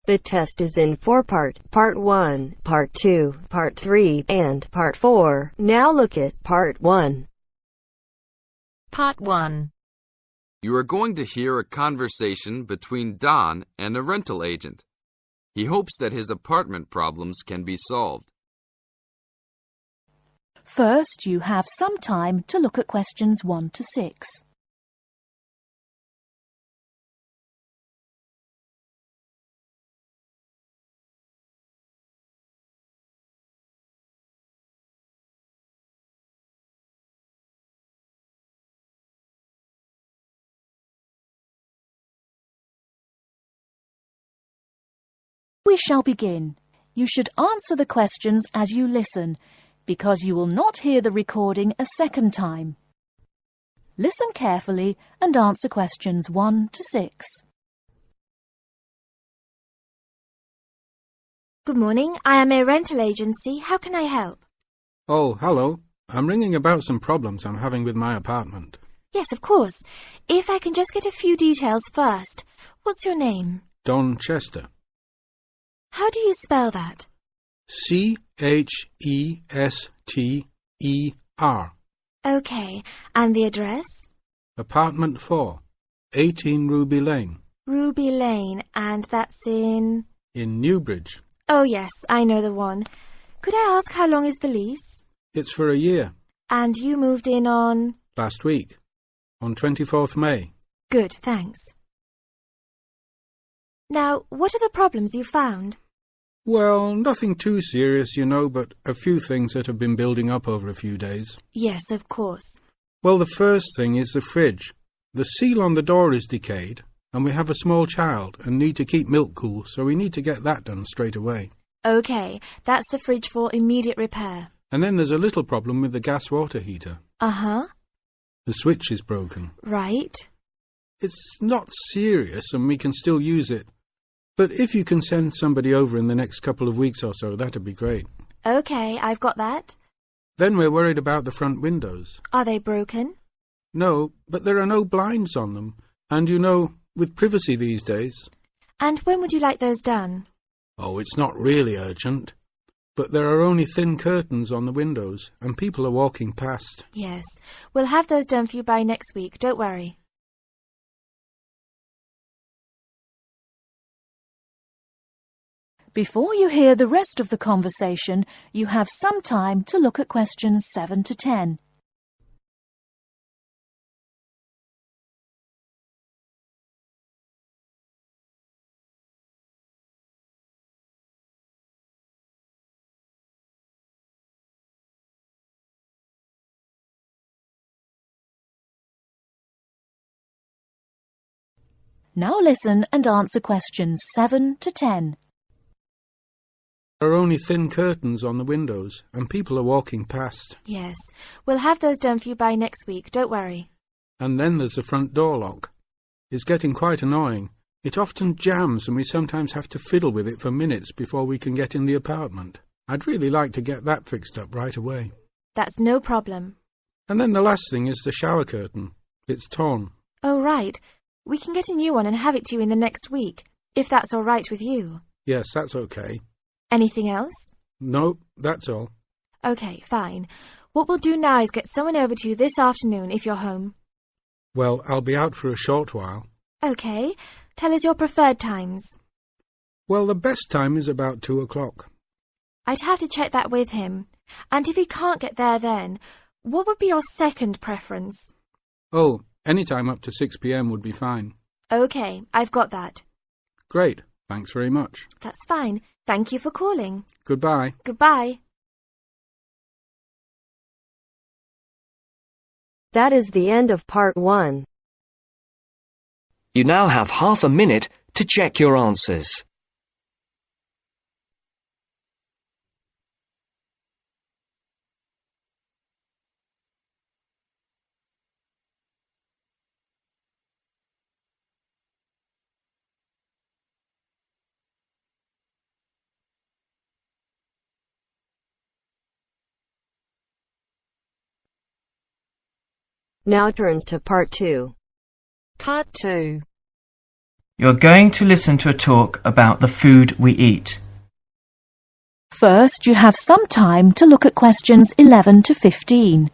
The test is in 4 parts: Part 1, Part 2, Part 3, and Part 4. Now look at Part 1. Part 1. You are going to hear a conversation between Don and a rental agent. He hopes that his apartment problems can be solved. First, you have some time to look at questions 1 to 6. We shall begin. You should answer the questions as you listen, because you will not hear the recording a second time. Listen carefully and answer questions 1 to 6. Good morning. I am a rental agency. How can I help? Oh, hello. I'm ringing about some problems I'm having with my apartment. Yes, of course. If I can just get a few details first. What's your name? Don Chester. How do you spell that? Chester. Okay. And the address? Apartment 4, 18 Ruby Lane. Ruby Lane. And that's in Newbridge. Oh, yes, I know the one. Could I ask how long is the lease? It's for a year. And you moved in on? Last week, on 24th May. Good, thanks. Now, what are the problems you found? Well, nothing too serious, you know, but a few things that have been building up over a few days. Yes, of course. Well, the first thing is the fridge. The seal on the door is decayed, and we have a small child and need to keep milk cool, so we need to get that done straight away. Okay, that's the fridge for immediate repair. And then there's a little problem with the gas water heater. Uh-huh. The switch is broken. Right. It's not serious and we can still use it. But if you can send somebody over in the next couple of weeks or so, that'd be great. Okay, I've got that. Then we're worried about the front windows. Are they broken? No, but there are no blinds on them. And you know, with privacy these days. And when would you like those done? Oh, it's not really urgent. But there are only thin curtains on the windows, and people are walking past. Yes, we'll have those done for you by next week, don't worry. Before you hear the rest of the conversation, you have some time to look at questions 7 to 10. Now listen and answer questions 7 to 10. There are only thin curtains on the windows, and people are walking past. Yes, we'll have those done for you by next week, don't worry. And then there's the front door lock. It's getting quite annoying. It often jams and we sometimes have to fiddle with it for minutes before we can get in the apartment. I'd really like to get that fixed up right away. That's no problem. And then the last thing is the shower curtain. It's torn. Oh, right. We can get a new one and have it to you in the next week, if that's all right with you. Yes, that's okay. Anything else? No, that's all. Okay, fine. What we'll do now is get someone over to you this afternoon if you're home. Well, I'll be out for a short while. Okay. Tell us your preferred times. Well, the best time is about 2 o'clock. I'd have to check that with him. And if he can't get there then, what would be your second preference? Oh, any time up to 6 p.m. would be fine. Okay, I've got that. Great. Thanks very much. That's fine. Thank you for calling. Goodbye. Goodbye. That is the end of Part 1. You now have half a minute to check your answers. Now turns to Part 2. Part 2. You're going to listen to a talk about the food we eat. First, you have some time to look at questions 11 to 15.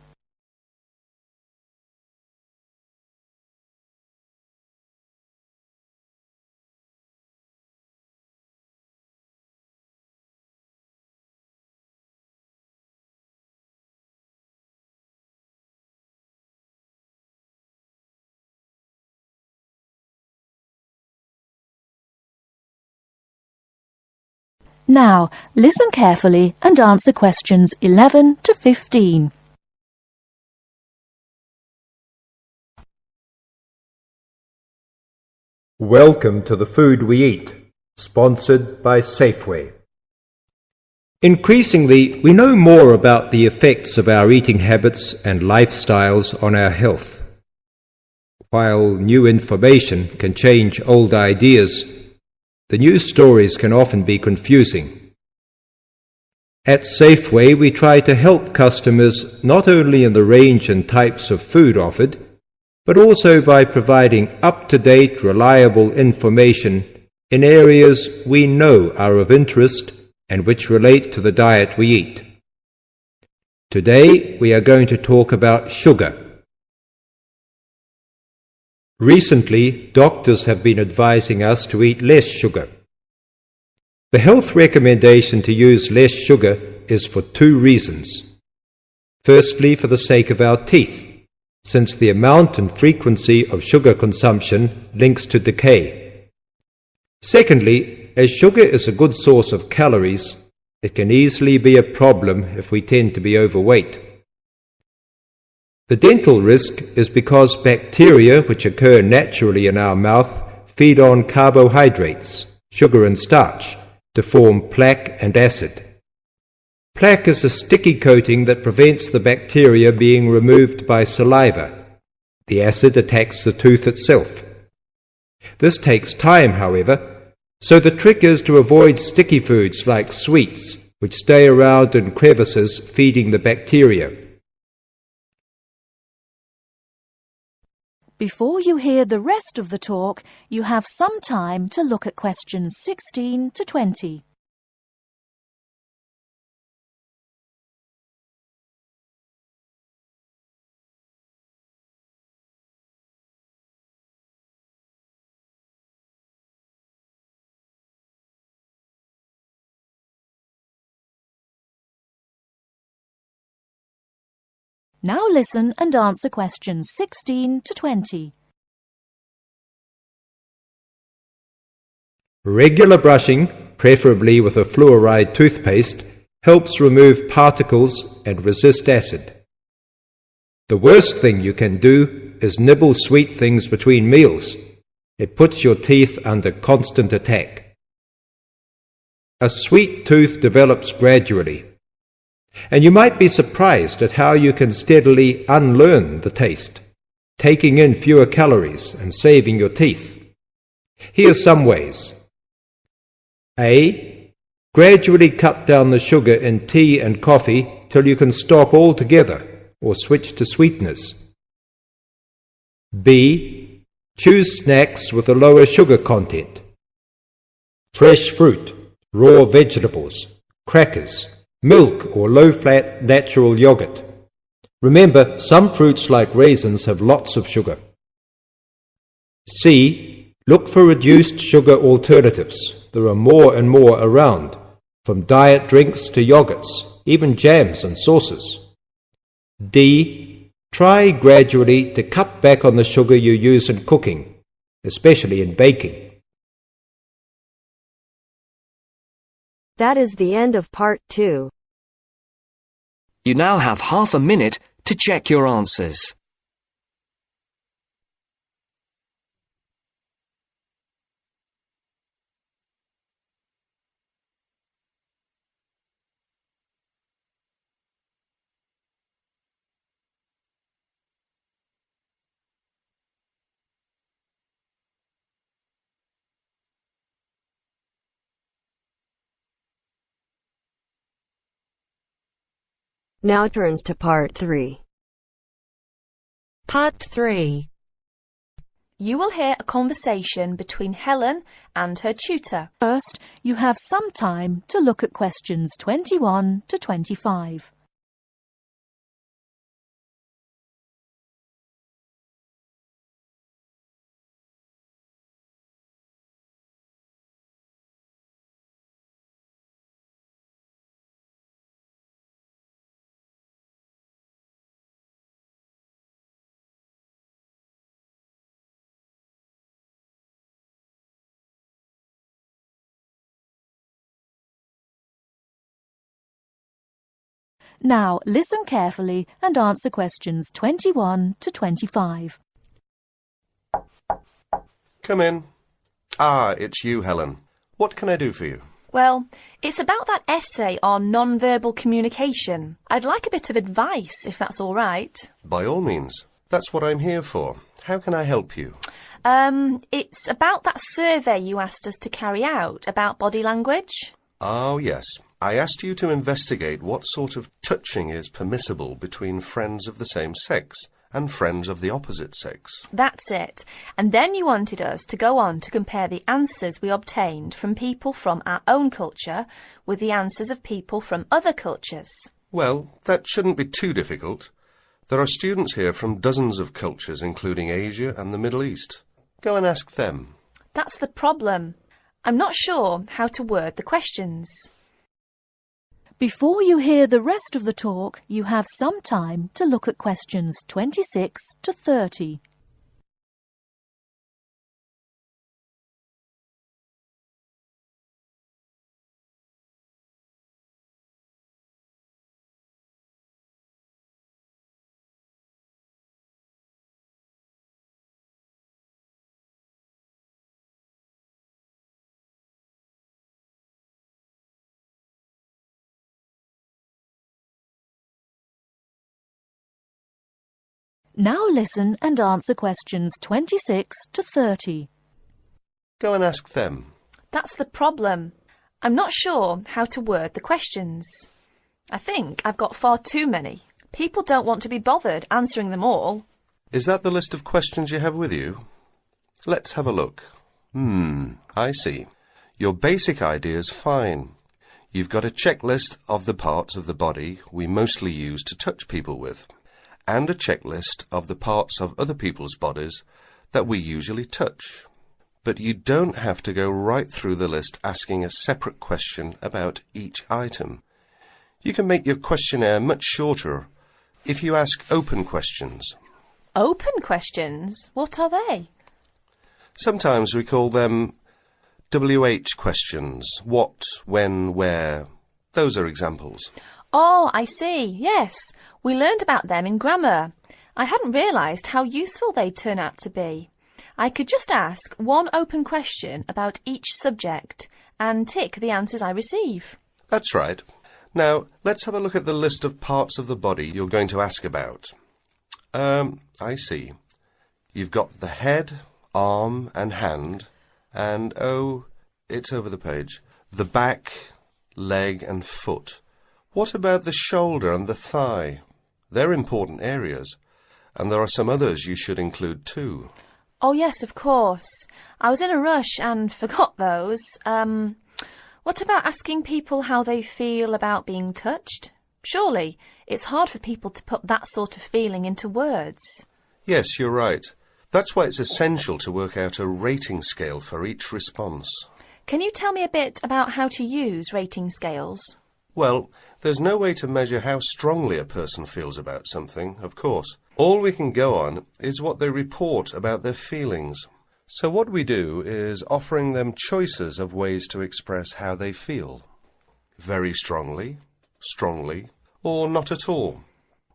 Now, listen carefully and answer questions 11 to 15. Welcome to The Food We Eat, sponsored by Safeway. Increasingly, we know more about the effects of our eating habits and lifestyles on our health. While new information can change old ideas, the news stories can often be confusing. At Safeway, we try to help customers not only in the range and types of food offered, but also by providing up-to-date, reliable information in areas we know are of interest and which relate to the diet we eat. Today, we are going to talk about sugar. Recently, doctors have been advising us to eat less sugar. The health recommendation to use less sugar is for two reasons. Firstly, for the sake of our teeth, since the amount and frequency of sugar consumption links to decay. Secondly, as sugar is a good source of calories, it can easily be a problem if we tend to be overweight. The dental risk is because bacteria which occur naturally in our mouth feed on carbohydrates, sugar and starch, to form plaque and acid. Plaque is a sticky coating that prevents the bacteria being removed by saliva. The acid attacks the tooth itself. This takes time, however, so the trick is to avoid sticky foods like sweets, which stay around in crevices feeding the bacteria. Before you hear the rest of the talk, you have some time to look at questions 16 to 20. Now listen and answer questions 16 to 20. Regular brushing, preferably with a fluoride toothpaste, helps remove particles and resist acid. The worst thing you can do is nibble sweet things between meals. It puts your teeth under constant attack. A sweet tooth develops gradually, and you might be surprised at how you can steadily unlearn the taste, taking in fewer calories and saving your teeth. Here are some ways. A. Gradually cut down the sugar in tea and coffee till you can stop altogether or switch to sweeteners. B. Choose snacks with a lower sugar content. Fresh fruit, raw vegetables, crackers, milk or low-fat natural yogurt. Remember, some fruits like raisins have lots of sugar. C. Look for reduced sugar alternatives. There are more and more around, from diet drinks to yogurts, even jams and sauces. D. Try gradually to cut back on the sugar you use in cooking, especially in baking. That is the end of part 2. You now have half a minute to check your answers. Now turns to part 3. Part 3. You will hear a conversation between Helen and her tutor. First, you have some time to look at questions 21 to 25. Now, listen carefully and answer questions 21 to 25. Come in. Ah, it's you, Helen. What can I do for you? Well, it's about that essay on non-verbal communication. I'd like a bit of advice, if that's all right. By all means. That's what I'm here for. How can I help you? It's about that survey you asked us to carry out about body language. Oh, yes. I asked you to investigate what sort of touching is permissible between friends of the same sex and friends of the opposite sex. That's it. And then you wanted us to go on to compare the answers we obtained from people from our own culture with the answers of people from other cultures. Well, that shouldn't be too difficult. There are students here from dozens of cultures, including Asia and the Middle East. Go and ask them. That's the problem. I'm not sure how to word the questions. Before you hear the rest of the talk, you have some time to look at questions 26 to 30. Now listen and answer questions 26 to 30. Go and ask them. That's the problem. I'm not sure how to word the questions. I think I've got far too many. People don't want to be bothered answering them all. Is that the list of questions you have with you? Let's have a look. I see. Your basic idea is fine. You've got a checklist of the parts of the body we mostly use to touch people with, and a checklist of the parts of other people's bodies that we usually touch. But you don't have to go right through the list asking a separate question about each item. You can make your questionnaire much shorter if you ask open questions. Open questions? What are they? Sometimes we call them WH questions. What, when, where. Those are examples. Oh, I see. Yes, we learned about them in grammar. I hadn't realised how useful they'd turn out to be. I could just ask one open question about each subject and tick the answers I receive. That's right. Now, let's have a look at the list of parts of the body you're going to ask about. I see. You've got the head, arm and hand, and, oh, it's over the page, the back, leg and foot. What about the shoulder and the thigh? They're important areas, and there are some others you should include too. Oh, yes, of course. I was in a rush and forgot those. What about asking people how they feel about being touched? Surely, it's hard for people to put that sort of feeling into words. Yes, you're right. That's why it's essential to work out a rating scale for each response. Can you tell me a bit about how to use rating scales? Well, there's no way to measure how strongly a person feels about something, of course. All we can go on is what they report about their feelings. So what we do is offering them choices of ways to express how they feel. Very strongly, strongly, or not at all.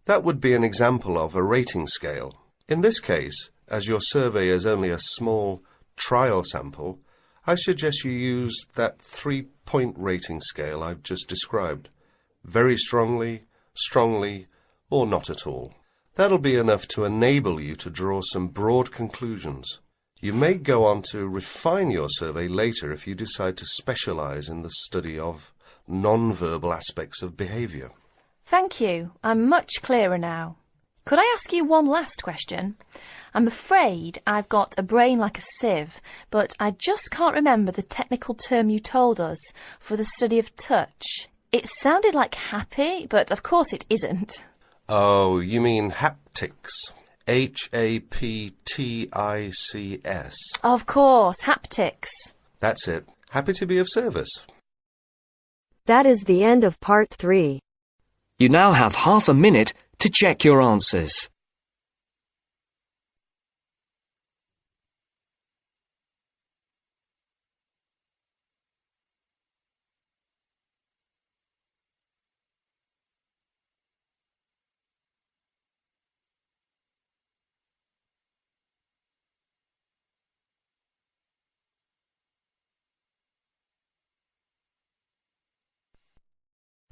That would be an example of a rating scale. In this case, as your survey is only a small trial sample, I suggest you use that 3-point rating scale I've just described. Very strongly, strongly, or not at all. That'll be enough to enable you to draw some broad conclusions. You may go on to refine your survey later if you decide to specialise in the study of non-verbal aspects of behaviour. Thank you. I'm much clearer now. Could I ask you one last question? I'm afraid I've got a brain like a sieve, but I just can't remember the technical term you told us for the study of touch. It sounded like happy, but of course it isn't. Oh, you mean haptics. Haptics. Of course, haptics. That's it. Happy to be of service. That is the end of part 3. You now have half a minute to check your answers.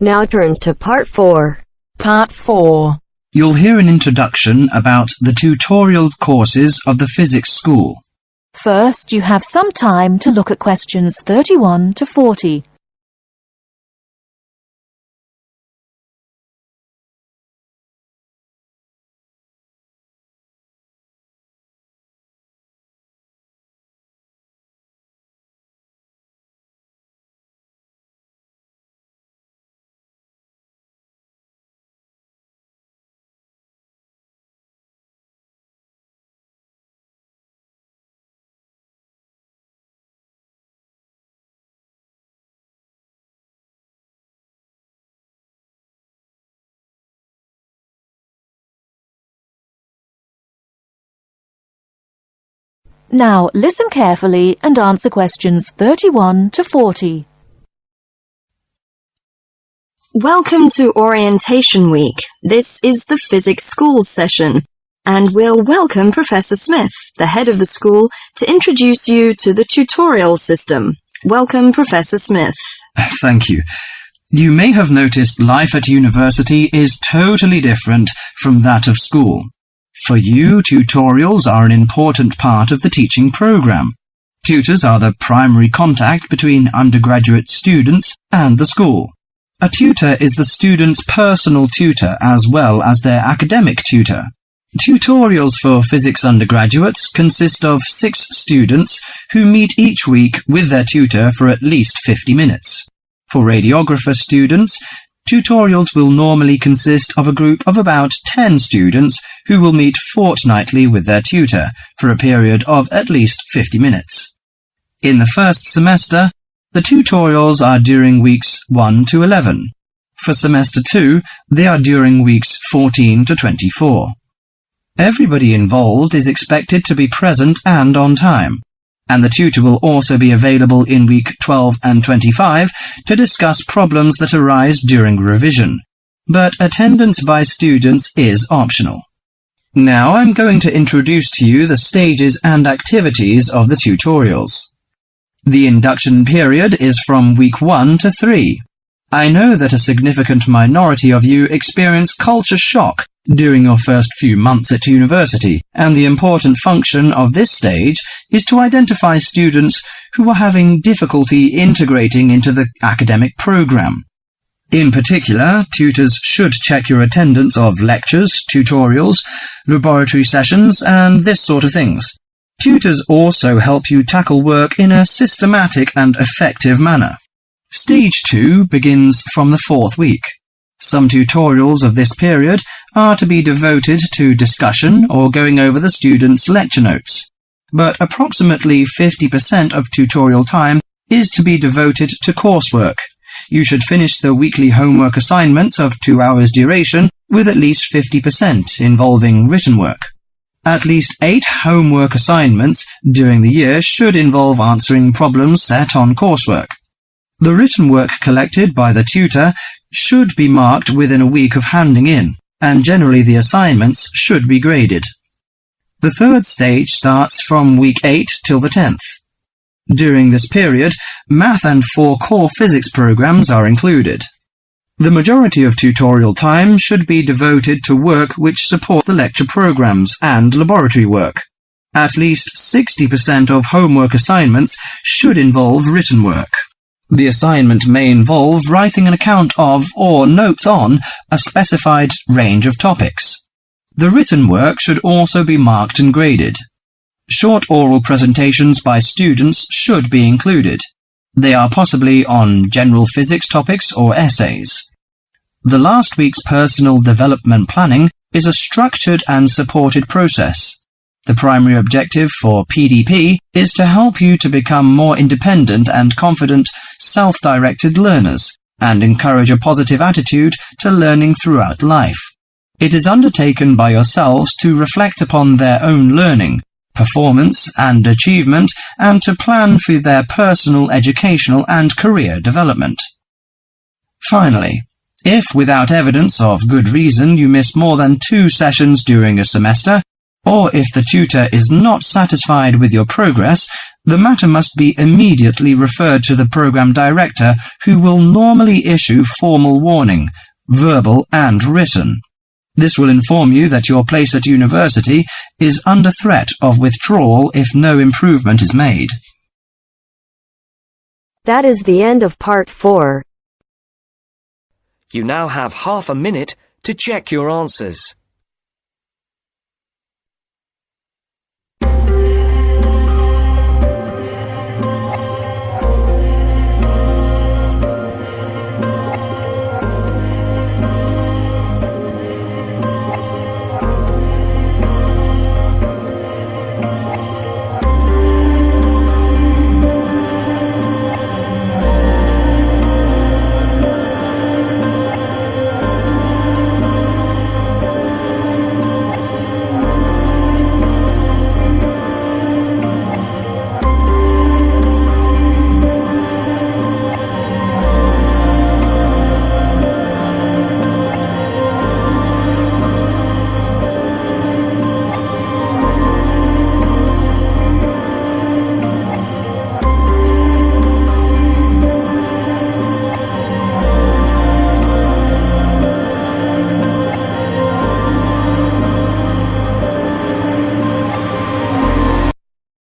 Now turns to part 4. Part 4. You'll hear an introduction about the tutorial courses of the physics school. First, you have some time to look at questions 31 to 40. Now listen carefully and answer questions 31 to 40. Welcome to Orientation Week. This is the Physics School session, and we'll welcome Professor Smith, the head of the school, to introduce you to the tutorial system. Welcome, Professor Smith. Thank you. You may have noticed life at university is totally different from that of school. For you, tutorials are an important part of the teaching program. Tutors are the primary contact between undergraduate students and the school. A tutor is the student's personal tutor as well as their academic tutor. Tutorials for physics undergraduates consist of 6 students who meet each week with their tutor for at least 50 minutes. For radiographer students, tutorials will normally consist of a group of about 10 students who will meet fortnightly with their tutor for a period of at least 50 minutes. In the first semester, the tutorials are during weeks 1 to 11. For semester 2, they are during weeks 14 to 24. Everybody involved is expected to be present and on time, and the tutor will also be available in week 12 and 25 to discuss problems that arise during revision. But attendance by students is optional. Now I'm going to introduce to you the stages and activities of the tutorials. The induction period is from week 1 to 3. I know that a significant minority of you experience culture shock during your first few months at university, and the important function of this stage is to identify students who are having difficulty integrating into the academic program. In particular, tutors should check your attendance of lectures, tutorials, laboratory sessions, and this sort of things. Tutors also help you tackle work in a systematic and effective manner. Stage 2 begins from the 4th week. Some tutorials of this period are to be devoted to discussion or going over the students' lecture notes, but approximately 50% of tutorial time is to be devoted to coursework. You should finish the weekly homework assignments of 2 hours duration with at least 50% involving written work. At least 8 homework assignments during the year should involve answering problems set on coursework. The written work collected by the tutor should be marked within a week of handing in, and generally the assignments should be graded. The 3rd stage starts from week 8 till the 10th. During this period, math and 4 core physics programs are included. The majority of tutorial time should be devoted to work which support the lecture programs and laboratory work. At least 60% of homework assignments should involve written work. The assignment may involve writing an account of or notes on a specified range of topics. The written work should also be marked and graded. Short oral presentations by students should be included. They are possibly on general physics topics or essays. The last week's personal development planning is a structured and supported process. The primary objective for PDP is to help you to become more independent and confident, self-directed learners and encourage a positive attitude to learning throughout life. It is undertaken by yourselves to reflect upon their own learning, performance and achievement, and to plan for their personal, educational and career development. Finally, if without evidence of good reason you miss more than 2 sessions during a semester, or if the tutor is not satisfied with your progress, the matter must be immediately referred to the program director, who will normally issue formal warning, verbal and written. This will inform you that your place at university is under threat of withdrawal if no improvement is made. That is the end of part 4. You now have half a minute to check your answers.